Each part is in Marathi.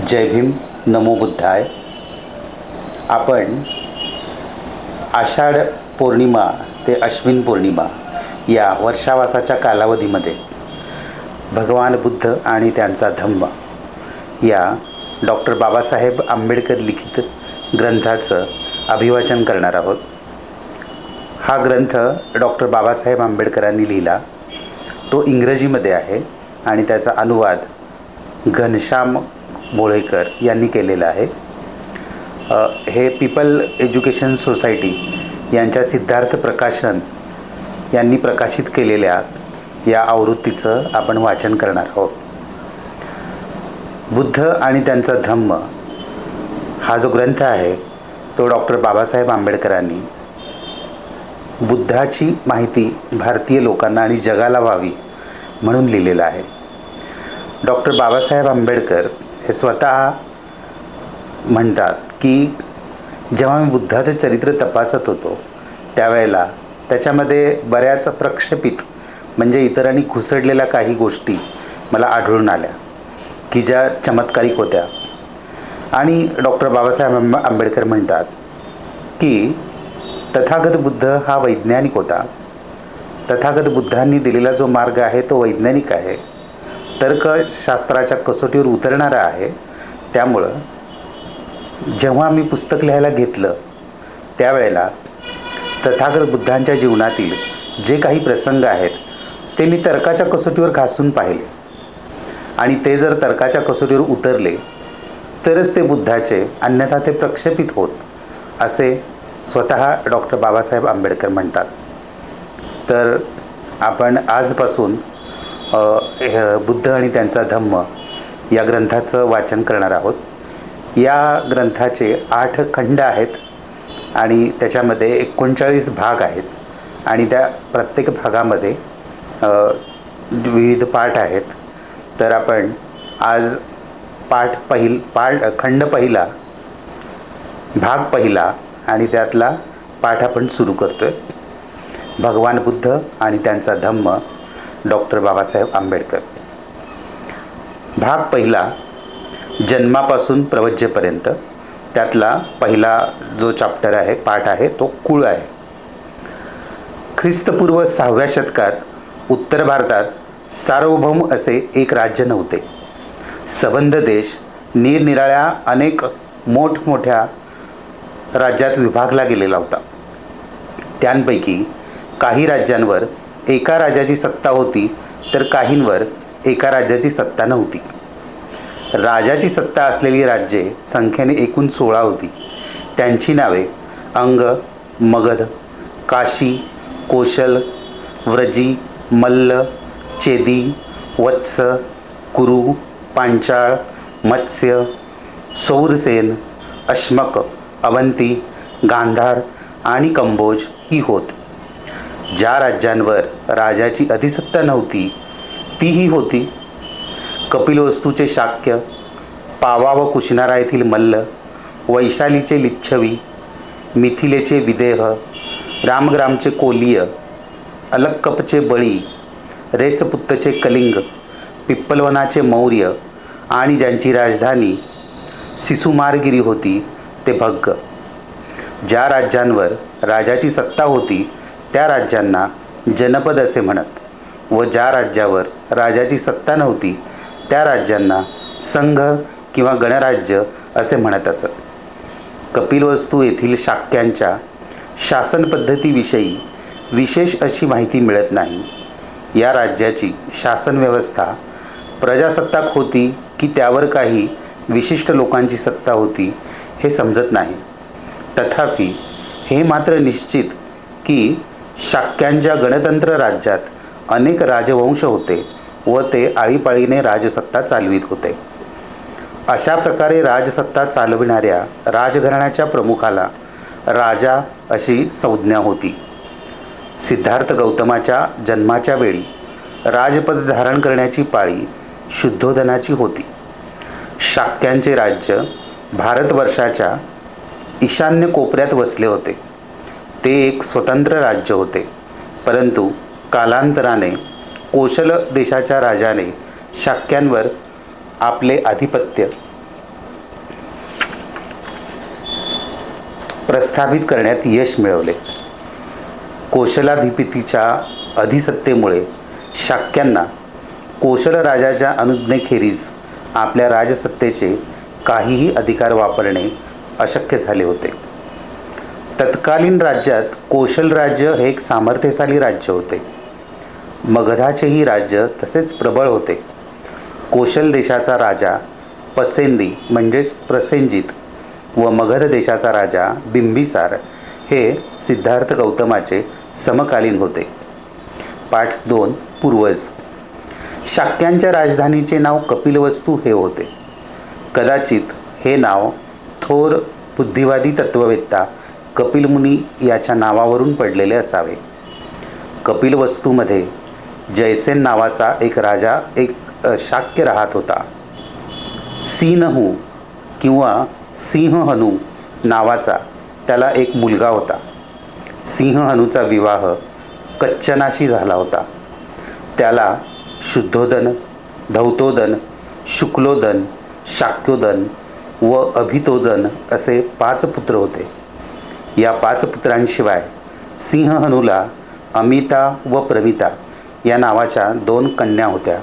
जय भीम, नमो बुद्धाय. आपण आषाढ पौर्णिमा ते अश्विन पौर्णिमा या वर्षावासाच्या कालावधीमध्ये भगवान बुद्ध आणि त्यांचा धम्म या डॉक्टर बाबासाहेब आंबेडकर लिखित ग्रंथाचं अभिवाचन करणार आहोत. हा ग्रंथ डॉक्टर बाबासाहेब आंबेडकरांनी लिहिला. तो इंग्रजीमध्ये आहे आणि त्याचा अनुवाद घनश्याम बोळेकर यांनी केलेला आहे. हे पीपल एज्युकेशन सोसायटी यांच्या सिद्धार्थ प्रकाशन यांनी प्रकाशित केलेल्या या आवृत्तीचं आपण वाचन करणार आहोत. बुद्ध आणि त्यांचा धम्म हा जो ग्रंथ आहे तो डॉक्टर बाबासाहेब आंबेडकरांनी बुद्धाची माहिती भारतीय लोकांना आणि जगाला व्हावी म्हणून लिहिलेला आहे. डॉक्टर बाबासाहेब आंबेडकर हे स्वतः म्हणतात की जेव्हा मी बुद्धाचं चरित्र तपासत होतो त्यावेळेला त्याच्यामध्ये बऱ्याच प्रक्षेपित म्हणजे इतरांनी घुसडलेल्या काही गोष्टी मला आढळून आल्या की ज्या चमत्कारिक होत्या. आणि डॉक्टर बाबासाहेब आंबेडकर म्हणतात की तथागत बुद्ध हा वैज्ञानिक होता. तथागत बुद्धांनी दिलेला जो मार्ग आहे तो वैज्ञानिक आहे, तर्कशास्त्राच्या कसोटीवर उतरणारा आहे. त्यामुळं जेव्हा मी पुस्तक लिहायला घेतलं त्यावेळेला तथागत बुद्धांच्या जीवनातील जे काही प्रसंग आहेत ते मी तर्काच्या कसोटीवर घासून पाहिले आणि ते जर तर्काच्या कसोटीवर उतरले तरच ते बुद्धाचे, अन्यथा ते प्रक्षेपित होत, असे स्वतः डॉक्टर बाबासाहेब आंबेडकर म्हणतात. तर आपण आजपासून बुद्ध आणि त्यांचा धम्म या ग्रंथाचं वाचन करणार आहोत. या ग्रंथाचे 8 खंड आहेत आणि त्याच्यामध्ये 39 भाग आहेत आणि त्या प्रत्येक भागामध्ये विविध पाठ आहेत. तर आपण आज खंड पहिला, भाग पहिला आणि त्यातला पाठ आपण सुरू करतोय. भगवान बुद्ध आणि त्यांचा धम्म, डॉक्टर बाबासाहेब आंबेडकर. भाग पहिला, जन्मापासून प्रवज्येपर्यंत. त्यातला पहिला जो चॅप्टर आहे, पाठ आहे, तो कुळ आहे. ख्रिस्तपूर्व 6व्या शतकात उत्तर भारतात सार्वभौम असे एक राज्य नव्हते. सबंध देश निरनिराळ्या अनेक मोठमोठ्या राज्यात विभागला गेलेला होता. त्यांपैकी काही राज्यांवर एका राजाची सत्ता होती तर काहींवर एका राज्याची सत्ता नव्हती. राजाची सत्ता असलेली राज्ये संख्येने एकूण 16 होती. त्यांची नावे अंग, मगध, काशी, कोशल, व्रजी, मल्ल, चेदी, वत्स, कुरु, पांचाळ, मत्स्य, सौरसेन, अश्मक, अवंती, गांधार आणि कंबोज ही होत. ज्या राज्यांवर राजाची अधिसत्ता नव्हती तीही होती कपिलवस्तूचे शाक्य, पावा व कुशिनारा येथील मल्ल, वैशालीचे लिच्छवी, मिथिलेचे विदेह, रामग्रामचे कोलीय, अलक्कपचे बळी, रेसपुत्तचे कलिंग, पिप्पलवनाचे मौर्य आणि ज्यांची राजधानी सिसुमारगिरी होती ते भग्ग. ज्या राज्यांवर राजाची सत्ता होती त्या राज्यांना जनपद असे म्हणत व ज्या राज्यावर राजाची सत्ता नव्हती त्या राज्यांना संघ किंवा गणराज्य असे म्हणत असत. कपिलवस्तू येथील शाक्यांच्या शासन पद्धतीविषयी विशेष अशी माहिती मिळत नाही. या राज्याची शासन व्यवस्था प्रजासत्ताक होती की त्यावर काही विशिष्ट लोकांची सत्ता होती हे समजत नाही. तथापि हे मात्र निश्चित की शाक्यांच्या गणतंत्र राज्यात अनेक राजवंश होते व ते आळीपाळीने राजसत्ता चालवित होते. अशा प्रकारे राजसत्ता चालविणाऱ्या राजघराण्याच्या प्रमुखाला राजा अशी संज्ञा होती. सिद्धार्थ गौतमाच्या जन्माच्या वेळी राजपद धारण करण्याची पाळी शुद्धोधनाची होती. शाक्यांचे राज्य भारतवर्षाच्या ईशान्य कोपऱ्यात वसले होते. ते एक स्वतंत्र राज्य होते, परंतु कालांतराने कोशल देशाच्या राजाने शाक्यांवर आपले आधिपत्य प्रस्थापित करण्यात यश मिळवले. कोशलाधिपतीच्या अधिसत्तेमुळे शाक्यांना कोशल राजाच्या अनुज्ञेखेरीज आपल्या राजसत्तेचे काहीही अधिकार वापरणे अशक्य झाले होते. तत्कालीन राज्यात कोशल राज्य हे एक सामर्थ्यशाली राज्य होते. मगधाचेही राज्य तसेच प्रबळ होते. कोशल देशाचा राजा पसेंदी म्हणजेच प्रसेनजित व मगध देशाचा राजा बिंबिसार हे सिद्धार्थ गौतमाचे समकालीन होते. पाठ 2 पूर्वज. शाक्यांच्या राजधानीचे नाव कपिलवस्तू हे होते. कदाचित हे नाव थोर बुद्धिवादी तत्ववेत्ता कपिलमुनी याच्या नावावरून पडलेले असावे. कपिलवस्तूमध्ये जयसेन नावाचा एक शाक्य राहत होता. सिंहनू किंवा सिंहहनू नावाचा त्याला एक मुलगा होता. सिंहहनूचा विवाह कच्चनाशी झाला होता. त्याला शुद्धोदन, धौतोदन, शुक्लोदन, शाक्योदन व अभितोदन असे 5 पुत्र होते. या 5 पुत्रांशिवाय सिंहहनूला अमिता व प्रमिता या नावाच्या 2 कन्या होत्या.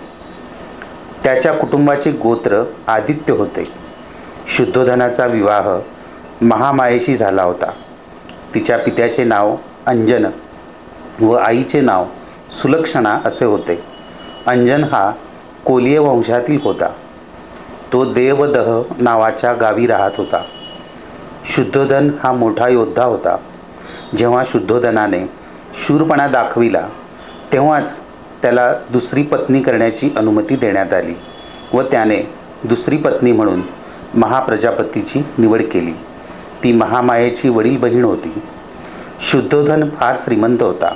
त्याच्या कुटुंबाचे गोत्र आदित्य होते. शुद्धोधनाचा विवाह महामायेशी झाला होता. तिच्या पित्याचे नाव अंजन व आईचे नाव सुलक्षणा असे होते. अंजन हा कोलीय वंशातील होता. तो देवदह नावाच्या गावी राहत होता. शुद्धोधन हा मोठा योद्धा होता. जेव्हा शुद्धोधनाने शूरपणा दाखविला तेव्हाच त्याला दुसरी पत्नी करण्याची अनुमती देण्यात आली व त्याने दुसरी पत्नी म्हणून महाप्रजापतीची निवड केली. ती महामायेची वडील बहीण होती. शुद्धोधन फार श्रीमंत होता.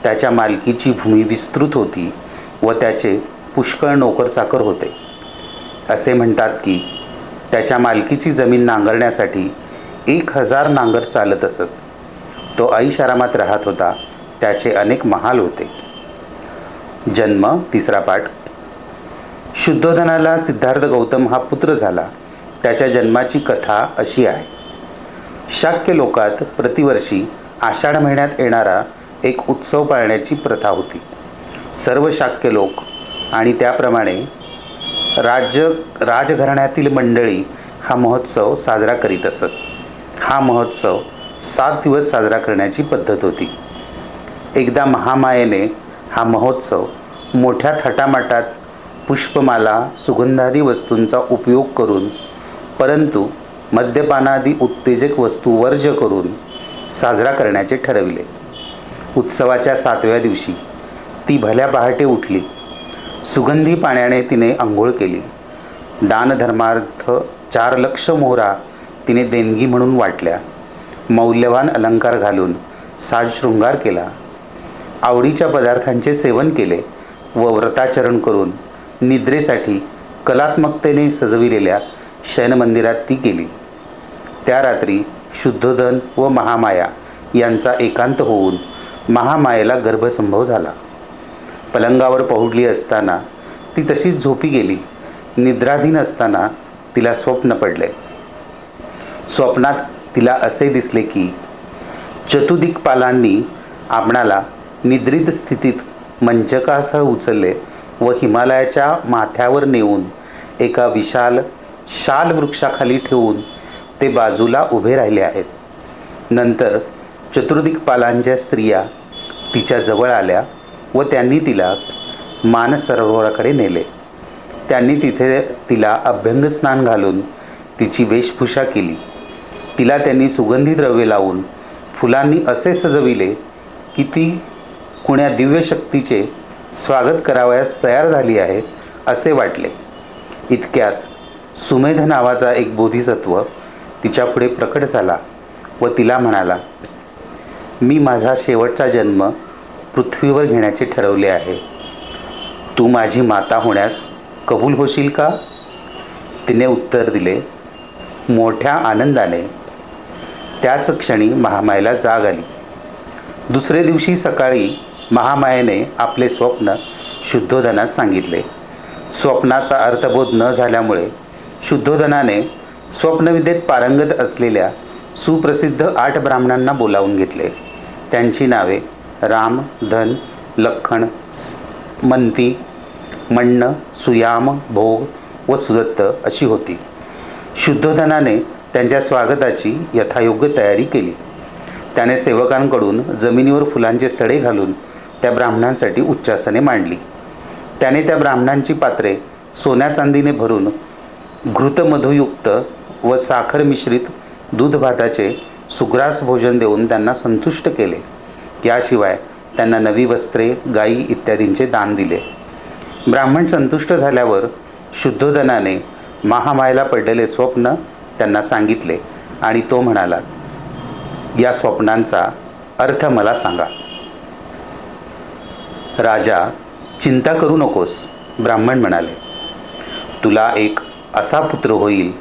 त्याच्या मालकीची भूमी विस्तृत होती व त्याचे पुष्कळ नोकरचाकर होते. असे म्हणतात की त्याच्या मालकीची जमीन नांगरण्यासाठी 1000 नांगर चालत असत. तो ऐशारामात राहत होता. त्याचे अनेक महाल होते. जन्म. 3रा पाठ. शुद्धोधनाला सिद्धार्थ गौतम हा पुत्र झाला. त्याच्या जन्माची कथा अशी आहे. शाक्य लोकात प्रतिवर्षी आषाढ महिन्यात येणारा एक उत्सव पाळण्याची प्रथा होती. सर्व शाक्य लोक आणि त्याप्रमाणे राजघराण्यातील मंडळी हा महोत्सव साजरा करीत असत. हा महोत्सव 7 दिवस साजरा करण्याची पद्धत होती. एकदा महामायेने हा महोत्सव मोठ्या थाटामाटात पुष्पमाला सुगंधादी वस्तूंचा उपयोग करून परंतु मद्यपानादी उत्तेजक वस्तू वर्ज्य करून साजरा करण्याचे ठरविले. उत्सवाच्या 7व्या दिवशी ती भल्या पहाटे उठली. सुगंधी पाण्याने तिने आंघोळ केली. दानधर्मार्थ 4 लक्ष मोहरा तिने देणगी म्हणून वाटल्या. मौल्यवान अलंकार घालून साजशृंगार केला. आवडीच्या पदार्थांचे सेवन केले व व्रताचरण करून निद्रेसाठी कलात्मकतेने सजविलेल्या शयनमंदिरात ती गेली. त्या रात्री शुद्धोधन व महामाया यांचा एकांत होऊन महामायेला गर्भसंभव झाला. पलंगावर पहुडली असताना ती तशीच झोपी गेली. निद्राधीन असताना तिला स्वप्न पडले. स्वप्नात तिला असे दिसले की चतुदिक्पालांनी आपणाला निद्रित स्थितीत मंचकासह उचलले व हिमालयाच्या माथ्यावर नेऊन एका विशाल शाल वृक्षाखाली ठेवून ते बाजूला उभे राहिले आहेत. नंतर चतुर्दिक्पालांच्या स्त्रिया तिच्या जवळ आल्या व त्यांनी तिला मानसरोवराकडे नेले. त्यांनी तिथे तिला अभ्यंगस्नान घालून तिची वेशभूषा केली. तिला त्यांनी सुगंधी द्रव्ये लावून फुलांनी असे सजविले की ती कुण्या दिव्य शक्तीचे स्वागत करावयास तयार झाली आहे असे वाटले. इतक्यात सुमेध नावाचा एक बोधिसत्व तिच्यापुढे प्रकट झाला व तिला म्हणाला, मी माझा शेवटचा जन्म पृथ्वीवर घेण्याचे ठरवले आहे. तू माझी माता होण्यास कबूल होशील का? तिने उत्तर दिले, मोठ्या आनंदाने. त्याच क्षणी महामायेला जाग आली. दुसरे दिवशी सकाळी महामायेने आपले स्वप्न शुद्धोधनास सांगितले. स्वप्नाचा अर्थबोध न झाल्यामुळे शुद्धोधनाने स्वप्नविद्येत पारंगत असलेल्या सुप्रसिद्ध 8 ब्राह्मणांना बोलावून घेतले. त्यांची नावे राम, धन, लक्ष्मण, मंती, मण्ण, सुयाम, भोग व सुदत्त अशी होती. शुद्धोधनाने त्यांच्या स्वागताची यथायोग्य तयारी केली. त्याने सेवकांकडून जमिनीवर फुलांचे सडे घालून त्या ब्राह्मणांसाठी उच्चासने मांडली. त्याने त्या ब्राह्मणांची पात्रे सोन्या चांदीने भरून घृतमधुयुक्त व साखर मिश्रित दूध भाताचे सुग्रास भोजन देऊन त्यांना संतुष्ट केले. याशिवाय त्यांना नवी वस्त्रे, गायी इत्यादींचे दान दिले. ब्राह्मण संतुष्ट झाल्यावर शुद्धोधनाने महामायेला पडलेले स्वप्न त्यांना सांगितले आणि तो म्हणाला, या स्वप्नांचा अर्थ मला सांगा. राजा, चिंता करू नकोस. ब्राह्मण म्हणाले, तुला एक असा पुत्र होईल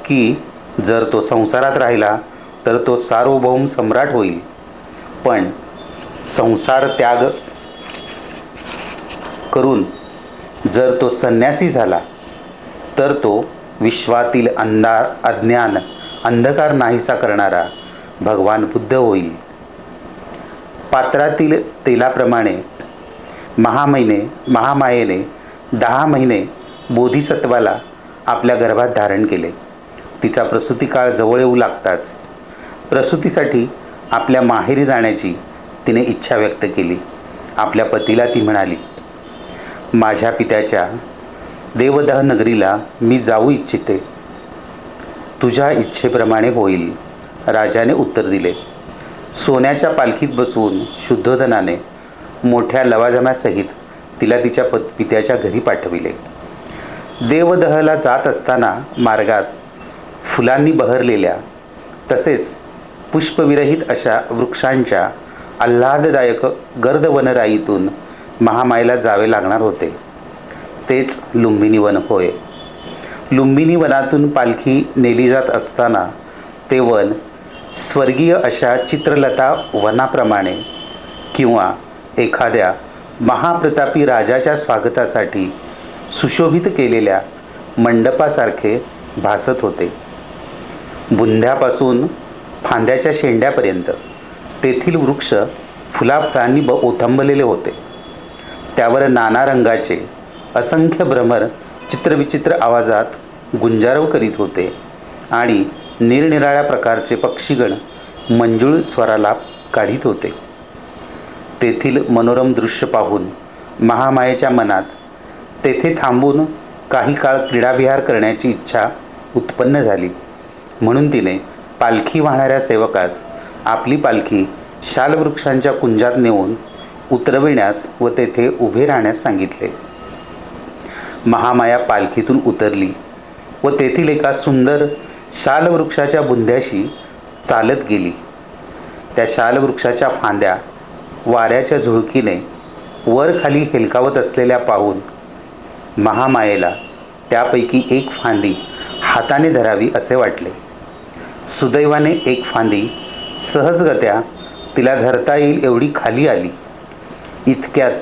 की जर तो संसारात राहिला तर तो सार्वभौम सम्राट होईल, पण संसार त्याग करून जर तो संन्यासी झाला तर तो विश्वातील अज्ञान अंधकार नाहीसा करणारा भगवान बुद्ध होईल. पात्रातील तेलाप्रमाणे महामायेने 10 महिने बोधिसत्वाला आपल्या गर्भात धारण केले. तिचा प्रसूतिकाळ जवळ येऊ लागताच प्रसूतीसाठी आपल्या माहेरी जाण्याची तिने इच्छा व्यक्त केली. आपल्या पतीला ती म्हणाली, माझ्या पित्याच्या देवदह नगरीला मी जाऊ इच्छिते. तुझ्या इच्छेप्रमाणे होईल. राजाने उत्तर दिले. सोन्याच्या पालखीत बसवून शुद्धोधनाने मोठ्या लवाजम्यासहित तिला तिच्या पित्याच्या घरी पाठविले. देवदहला जात असताना मार्गात फुलांनी बहरलेल्या तसेच पुष्पविरहित अशा वृक्षांच्या आल्हाददायक गर्द वनराईतून महामायेला जावे लागणार होते. तेच लुंबिनी वन होय. लुंबिनी वनातून पालखी नेली जात असताना ते वन स्वर्गीय अशा चित्रलता वनाप्रमाणे किंवा एखाद्या महाप्रतापी राजाच्या स्वागतासाठी सुशोभित केलेल्या मंडपासारखे भासत होते. बुंध्यापासून फांद्याच्या शेंड्यापर्यंत तेथील वृक्ष फुलाफळांनी ओथंबलेले होते. त्यावर नाना रंगाचे असंख्य भ्रमर चित्रविचित्र आवाजात गुंजारव करीत होते आणि निरनिराळ्या प्रकारचे पक्षीगण मंजूळ स्वरालाप काढीत होते. तेथील मनोरम दृश्य पाहून महामायेच्या मनात तेथे थांबून काही काळ क्रीडाविहार करण्याची इच्छा उत्पन्न झाली. म्हणून तिने पालखी वाहणाऱ्या सेवकास आपली पालखी शालवृक्षांच्या कुंजात नेऊन उतरविण्यास व तेथे उभे राहण्यास सांगितले. महामाया पालखीतून उतरली व तेथील एका सुंदर शालवृक्षाच्या बुंध्याशी चालत गेली. त्या शालवृक्षाच्या फांद्या वाऱ्याच्या झुळकीने वर खाली हेलकावत असलेल्या पाहून महामायेला त्यापैकी एक फांदी हाताने धरावी असे वाटले. सुदैवाने एक फांदी सहजगत्या तिला धरता येईल एवढी खाली आली. इतक्यात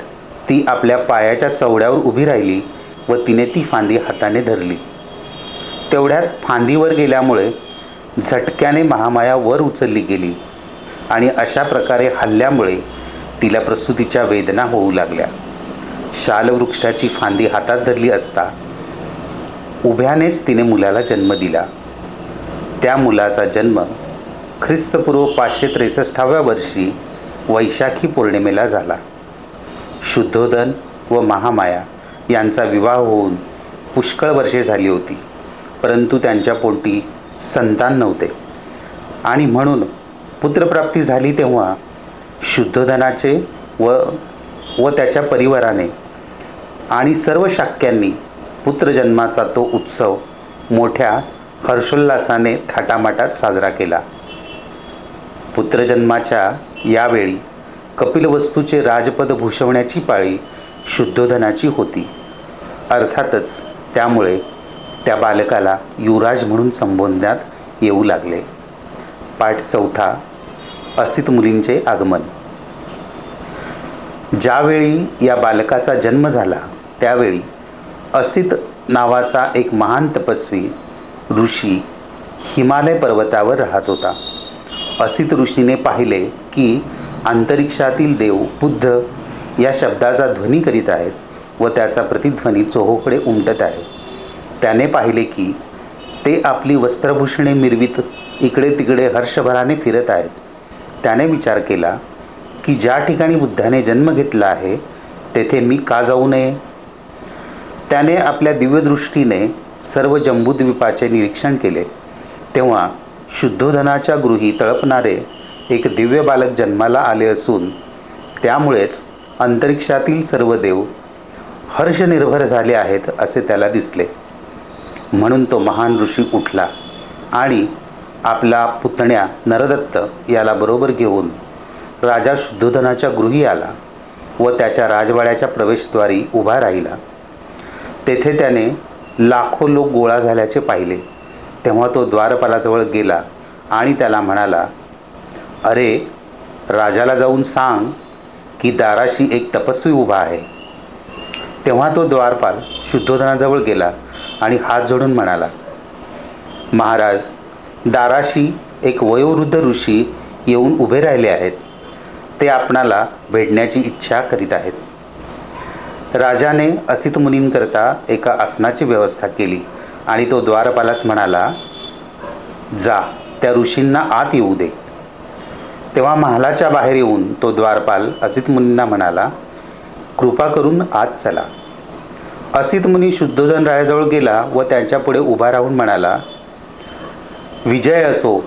ती आपल्या पायाच्या चवड्यावर उभी राहिली व तिने ती फांदी हाताने धरली. तेवढ्यात फांदीवर गेल्यामुळे झटक्याने महामाया वर उचलली गेली आणि अशा प्रकारे हल्ल्यामुळे तिला प्रसूतीच्या वेदना होऊ लागल्या. शालवृक्षाची फांदी हातात धरली असता उभ्यानेच तिने मुलाला जन्म दिला. त्या मुलाचा जन्म ख्रिस्तपूर्व 563व्या वर्षी वैशाखी पौर्णिमेला झाला. शुद्धोधन व महामाया यांचा विवाह होऊन पुष्कळ वर्षे झाली होती, परंतु त्यांच्या पोटी संतान नव्हते आणि म्हणून पुत्रप्राप्ती झाली तेव्हा शुद्धोधनाचे व त्याच्या परिवाराने आणि सर्व शाक्यांनी पुत्रजन्माचा तो उत्सव मोठ्या हर्षोल्लासाने थाटामाटात साजरा केला. पुत्रजन्माच्या यावेळी कपिलवस्तूचे राजपद भूषवण्याची पाळी शुद्धोधनाची होती. अर्थातच त्यामुळे त्या बालकाला युवराज म्हणून संबोधण्यात येऊ लागले. पाठ 4. असित मुलींचे आगमन. ज्यावेळी या बालकाचा जन्म झाला त्यावेळी असित नावाचा एक महान तपस्वी ऋषी हिमालय पर्वतावर राहत होता. असित ऋषीने पाहिले की अंतरिक्षातील देव बुद्ध या शब्दाचा ध्वनी करीत आहेत व त्याचा प्रतिध्वनी चोहोकडे उमटत आहे. त्याने पाहिले की ते आपली वस्त्रभूषणे मिरवीत इकडे तिकडे हर्षभराने फिरत आहेत. त्याने विचार केला की ज्या ठिकाणी बुद्धाने जन्म घेतला आहे तेथे मी का जाऊ नये. त्याने आपल्या दिव्यदृष्टीने सर्व जंबूद्वीपाचे निरीक्षण केले. तेव्हा शुद्धोधनाच्या गृही तळपणारे एक दिव्य बालक जन्माला आले असून त्यामुळेच अंतरिक्षातील सर्व देव हर्षनिर्भर झाले आहेत असे त्याला दिसले. म्हणून तो महान ऋषी उठला आणि आपला पुतण्या नरदत्त याला बरोबर घेऊन राजा शुद्धोधनाच्या गृही आला व त्याच्या राजवाड्याच्या प्रवेशद्वारी उभा राहिला. तेथे त्याने लाखो लोक गोळा झाल्याचे पाहिले. तेव्हा तो द्वारपालाजवळ गेला आणि त्याला म्हणाला, अरे, राजाला जाऊन सांग की दाराशी एक तपस्वी उभा आहे. तेव्हा तो द्वारपाल शुद्धोधनाजवळ गेला आणि हात जोडून म्हणाला, महाराज, दाराशी एक वयोवृद्ध ऋषी येऊन उभे राहिले आहेत. ते आपणाला भेटण्याची इच्छा करीत आहेत. राजाने असित मुनींकरता एका आसनाची व्यवस्था केली आणि तो द्वारपालास म्हणाला, जा, त्या ऋषींना आत येऊ दे. तेव्हा महालाच्या बाहेर येऊन तो द्वारपाल असित मुनींना म्हणाला, कृपा करून आत चला. असित मुनी शुद्धोधन रायाजवळ गेला व त्यांच्या पुढे उभा राहून म्हणाला, विजय असो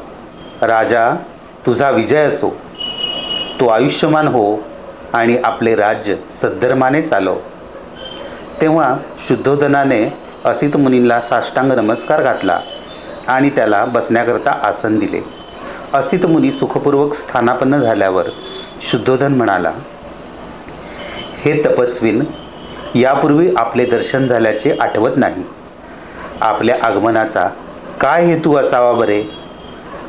राजा, तुझा विजय असो. तू आयुष्यमान हो आणि आपले राज्य सद्धर्माने चालव. तेव्हा शुद्धोधनाने असित मुनींना साष्टांग नमस्कार घातला आणि त्याला बसण्याकरता आसन दिले. असित मुनी सुखपूर्वक स्थानापन्न झाल्यावर शुद्धोधन म्हणाला, हे तपस्वीन, यापूर्वी आपले दर्शन झाल्याचे आठवत नाही. आपल्या आगमनाचा काय हेतू असावा बरे?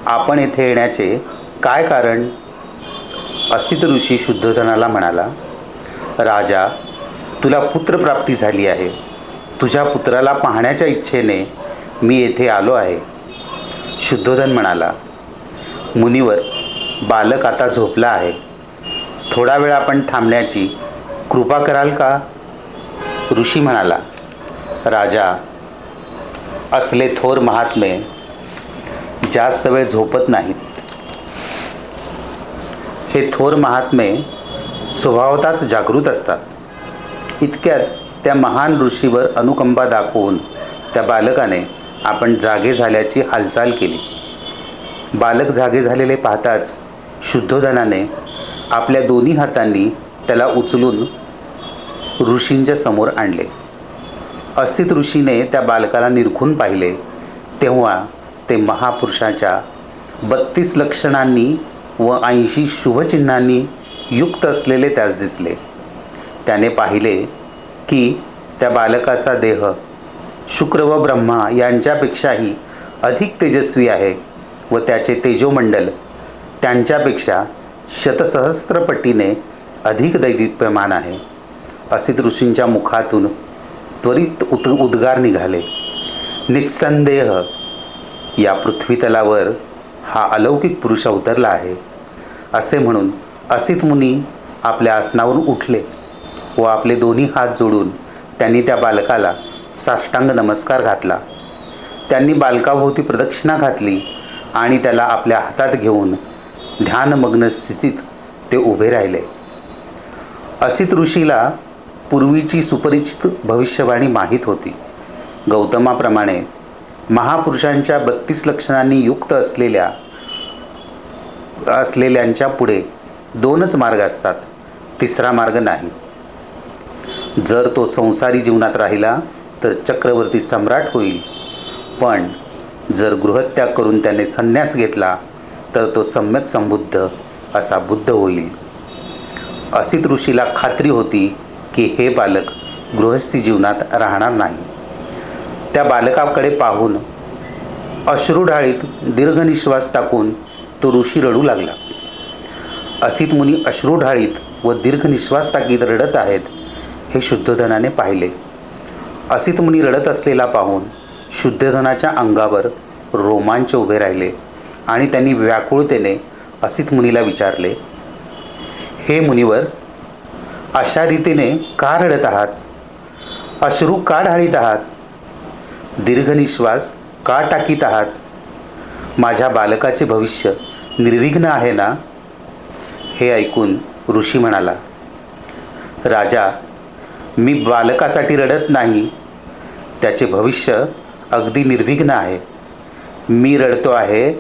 आपण येथे येण्याचे काय कारण? असित ऋषी शुद्धोधनाला म्हणाला, राजा, तुला पुत्रप्राप्ती झाली आहे. तुझ्या पुत्राला पाहण्याच्या इच्छेने मी येथे आलो आहे. शुद्धोधन म्हणाला, मुनीवर, बालक आता झोपला आहे. थोडा वेळ आपण थांबण्याची कृपा कराल का? ऋषी म्हणाला, राजा, असले थोर महात्मे जास्त वेळ झोपत नाहीत. हे थोर महात्मे स्वभावतःच जागृत असतात. इतक्यात त्या महान ऋषीवर अनुकंपा दाखवून त्या बालकाने आपण जागे झाल्याची हालचाल केली. बालक जागे झालेले पाहताच शुद्धोधनाने आपल्या दोन्ही हातांनी त्याला उचलून ऋषींच्या समोर आणले. असित ऋषीने त्या बालकाला निरखून पाहिले. तेव्हा ते महापुरुषाच्या 32 लक्षणांनी व 80 शुभचिन्हांनी युक्त असलेले त्यास दिसले. त्याने पाहिले की त्या बालकाचा देह शुक्र व ब्रह्मा यांच्यापेक्षाही अधिक तेजस्वी आहे व त्याचे तेजोमंडल त्यांच्यापेक्षा शतसहस्त्रपटीने अधिक दैदिप्यमान आहे. असित ऋषींच्या मुखातून त्वरित उद्गार निघाले, निस्संदेह या पृथ्वीतलावर हा अलौकिक पुरुष अवतरला आहे. असे म्हणून असित मुनी आपल्या आसनावरून उठले व आपले दोन्ही हात जोडून त्यांनी त्या बालकाला साष्टांग नमस्कार घातला. त्यांनी बालकाभोवती प्रदक्षिणा घातली आणि त्याला आपल्या हातात घेऊन ध्यानमग्न स्थितीत ते उभे राहिले. असित ऋषीला पूर्वीची सुपरिचित भविष्यवाणी माहीत होती. गौतमाप्रमाणे महापुरुषांच्या 32 लक्षणांनी युक्त असलेल्यांच्या पुढे 2च मार्ग असतात, तिसरा मार्ग नाही. जर तो संसारी जीवनात राहिला तर चक्रवर्ती सम्राट होईल, पण जर गृहत्याग करून त्याने संन्यास घेतला तर तो सम्यक संबुद्ध असा बुद्ध होईल. असित ऋषीला खात्री होती की हे बालक गृहस्थी जीवनात राहणार नाही. त्या बालकाकडे पाहून अश्रुढाळीत दीर्घ निश्वास टाकून तो ऋषी रडू लागला. असित मुनी अश्रुढाळीत व दीर्घ निश्वास टाकीत रडत आहेत हे शुद्धोधनाने पाहिले. असित मुनी रडत असलेला पाहून शुद्धोधनाच्या अंगावर रोमांच उभे राहिले आणि त्यांनी व्याकुळतेने असित मुनीला विचारले, हे मुनिवर, अशा रीतीने का रडत आहात? अश्रू का ढाळीत आहात? दीर्घ निश्वास का टाकीत आहात? माझ्या बालकाचे भविष्य निर्विघ्न आहे ना? हे ऐकून ऋषी म्हणाला, राजा, मी बालकासाठी रडत नाही, त्याचे भविष्य अगदी निर्विघ्न आहे. मी रडतो आहे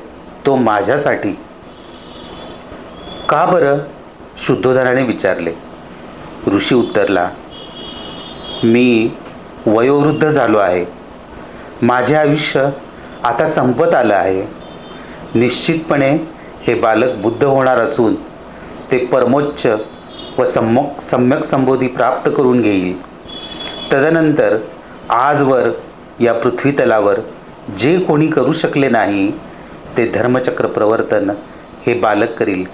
तो माझ्यासाठी. का बरं? शुद्धोधनाने विचारले. ऋषी उत्तरला, मी वयोवृद्ध झालो आहे. माझे आयुष्य आता संपत आलं आहे. निश्चितपणे हे बालक बुद्ध होणार असून ते परमोच्च व सम्यक संबोधी प्राप्त करून घेईल. तदनंतर आजवर या पृथ्वीतलावर जे कोणी करू शकले नाही ते धर्मचक्र प्रवर्तन हे बालक करील.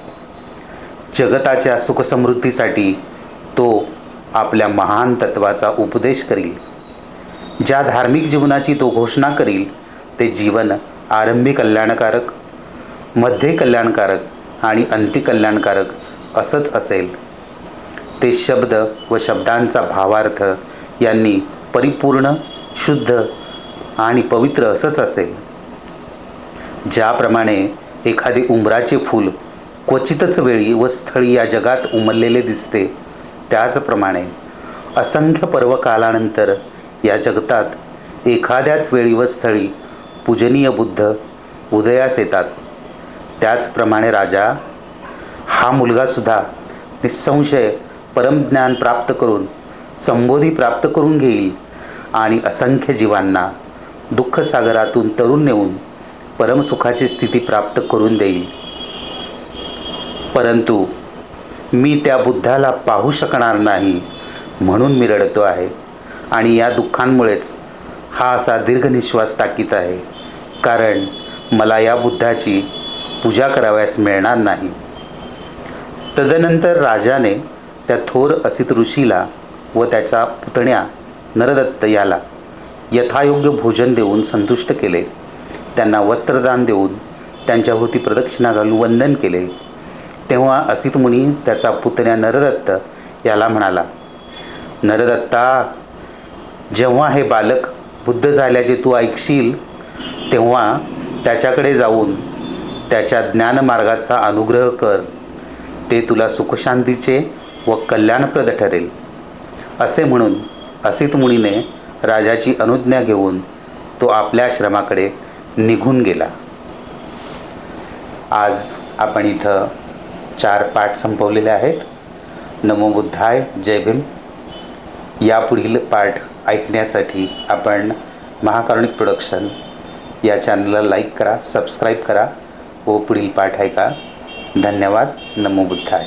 जगताच्या सुखसमृद्धीसाठी तो आपल्या महान तत्वाचा उपदेश करील. ज्या धार्मिक जीवनाची तो घोषणा करील ते जीवन आरंभी कल्याणकारक, मध्ये कल्याणकारक आणि अंती कल्याणकारक असंच असेल. ते शब्द व शब्दांचा भावार्थ यांनी परिपूर्ण, शुद्ध आणि पवित्र असंच असेल. ज्याप्रमाणे एखादे उंबराचे फूल क्वचितच वेळी व स्थळी या जगात उमललेले दिसते, त्याचप्रमाणे असंख्य पर्वकालानंतर या जगतात एखाद्याच वेळी व स्थळी पूजनीय बुद्ध उदयास येतात. त्याचप्रमाणे राजा, हा मुलगासुद्धा निःसंशय परमज्ञान प्राप्त करून संबोधी प्राप्त करून घेईल आणि असंख्य जीवांना दुःखसागरातून तरुण नेऊन परमसुखाची स्थिती प्राप्त करून देईल. परंतु मी त्या बुद्धाला पाहू शकणार नाही म्हणून मी रडतो आहे आणि या दुःखांमुळेच हा असा दीर्घ निश्वास टाकीत आहे, कारण मला या बुद्धाची पूजा करावयास मिळणार नाही. तदनंतर राजाने त्या थोर असित ऋषीला व त्याच्या पुतण्या नरदत्त याला यथायोग्य भोजन देऊन संतुष्ट केले. त्यांना वस्त्रदान देऊन त्यांच्याभोवती प्रदक्षिणा घालून वंदन केले. तेव्हा असित मुनी त्याचा पुतण्या नरदत्त याला म्हणाला, नरदत्ता, जेव्हा हे बालक बुद्ध झाल्याचे तू ऐकशील तेव्हा त्याच्याकडे जाऊन त्याच्या ज्ञानमार्गाचा अनुग्रह कर. ते तुला सुखशांतीचे व कल्याणप्रद ठरेल. असे म्हणून असित मुनीने राजाची अनुज्ञा घेऊन तो आपल्या आश्रमाकडे निघून गेला. आज आपण इथं 4 पाठ संपवलेले आहेत. नमो बुद्धाय, जय भीम. यापुढील पाठ ऐकण्यासाठी आपण महाकारुणिक प्रोडक्शन या चॅनलला लाईक करा, सबस्क्राईब करा व पुढील पाठ ऐका. धन्यवाद. नमो बुद्धाय.